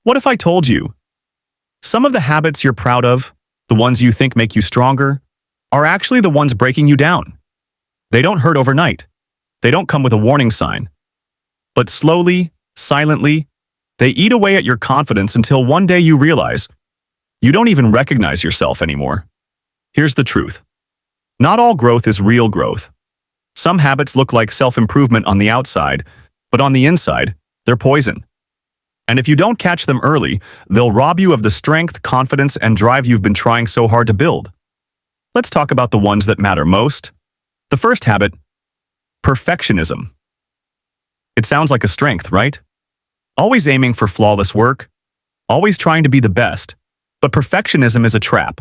What if I told you some of the habits you're proud of, the ones you think make you stronger, are actually the ones breaking you down? They don't hurt overnight. They don't come with a warning sign. But slowly, silently, they eat away at your confidence until one day you realize you don't even recognize yourself anymore. Here's the truth. Not all growth is real growth. Some habits look like self-improvement on the outside, but on the inside, they're poison. And if you don't catch them early, they'll rob you of the strength, confidence, and drive you've been trying so hard to build. Let's talk about the ones that matter most. The first habit, perfectionism. It sounds like a strength, right? Always aiming for flawless work, always trying to be the best. But perfectionism is a trap,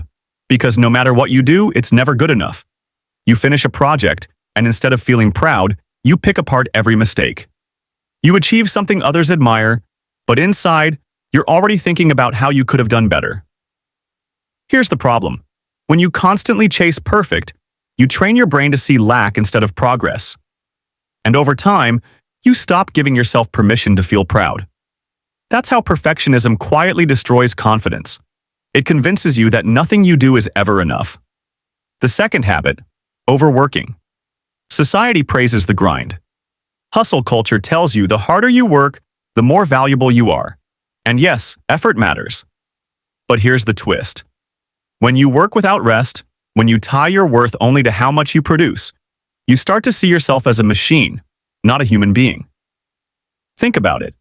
because no matter what you do, it's never good enough. You finish a project, and instead of feeling proud, you pick apart every mistake. You achieve something others admire, but inside, you're already thinking about how you could have done better. Here's the problem. When you constantly chase perfect, you train your brain to see lack instead of progress. And over time, you stop giving yourself permission to feel proud. That's how perfectionism quietly destroys confidence. It convinces you that nothing you do is ever enough. The second habit, overworking. Society praises the grind. Hustle culture tells you the harder you work, the more valuable you are. And yes, effort matters. But here's the twist. When you work without rest, when you tie your worth only to how much you produce, you start to see yourself as a machine, not a human being. Think about it.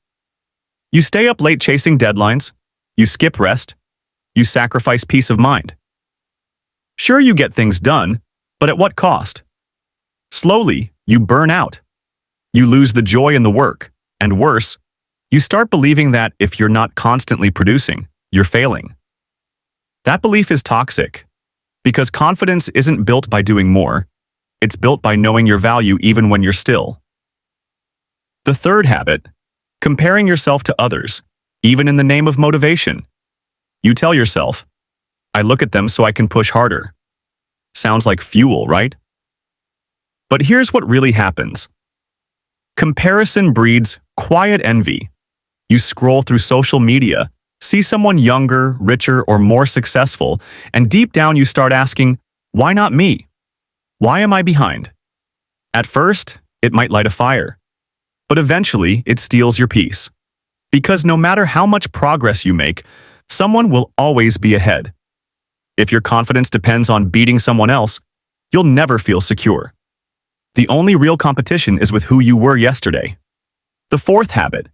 You stay up late chasing deadlines, you skip rest, you sacrifice peace of mind. Sure, you get things done, but at what cost? Slowly, you burn out. You lose the joy in the work, and worse, you start believing that if you're not constantly producing, you're failing. That belief is toxic, because confidence isn't built by doing more, it's built by knowing your value even when you're still. The third habit, comparing yourself to others, even in the name of motivation. You tell yourself, I look at them so I can push harder. Sounds like fuel, right? But here's what really happens. Comparison breeds quiet envy. You scroll through social media, see someone younger, richer, or more successful, and deep down you start asking, why not me? Why am I behind? At first, it might light a fire, but eventually it steals your peace. Because no matter how much progress you make, someone will always be ahead. If your confidence depends on beating someone else, you'll never feel secure. The only real competition is with who you were yesterday. The fourth habit,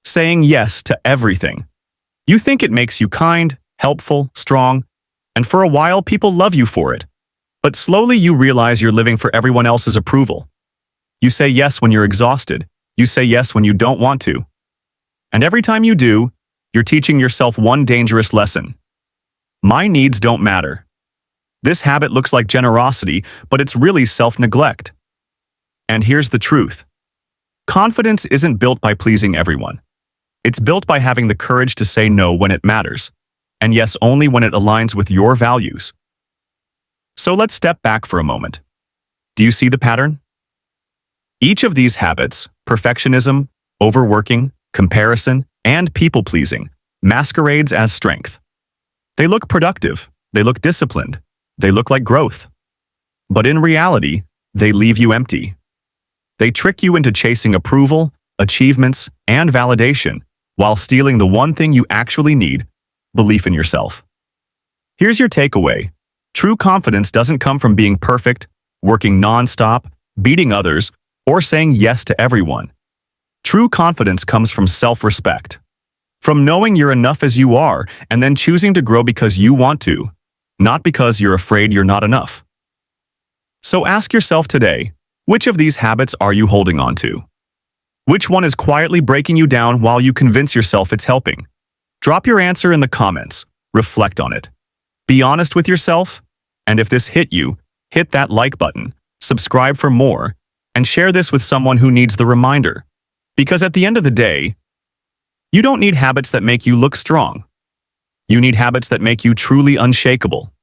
saying yes to everything. You think it makes you kind, helpful, strong, and for a while people love you for it. But slowly you realize you're living for everyone else's approval. You say yes when you're exhausted. You say yes when you don't want to. And every time you do, you're teaching yourself one dangerous lesson. My needs don't matter. This habit looks like generosity, but it's really self-neglect. And here's the truth. Confidence isn't built by pleasing everyone. It's built by having the courage to say no when it matters, and yes, only when it aligns with your values. So let's step back for a moment. Do you see the pattern? Each of these habits, perfectionism, overworking, comparison, and people-pleasing, masquerades as strength. They look productive, they look disciplined, they look like growth. But in reality, they leave you empty. They trick you into chasing approval, achievements, and validation, while stealing the one thing you actually need, belief in yourself. Here's your takeaway. True confidence doesn't come from being perfect, working non-stop, beating others, or saying yes to everyone. True confidence comes from self-respect. From knowing you're enough as you are, and then choosing to grow because you want to, not because you're afraid you're not enough. So ask yourself today, which of these habits are you holding on to? Which one is quietly breaking you down while you convince yourself it's helping? Drop your answer in the comments. Reflect on it. Be honest with yourself. And if this hit you, hit that like button, subscribe for more, and share this with someone who needs the reminder. Because at the end of the day, you don't need habits that make you look strong. You need habits that make you truly unshakable.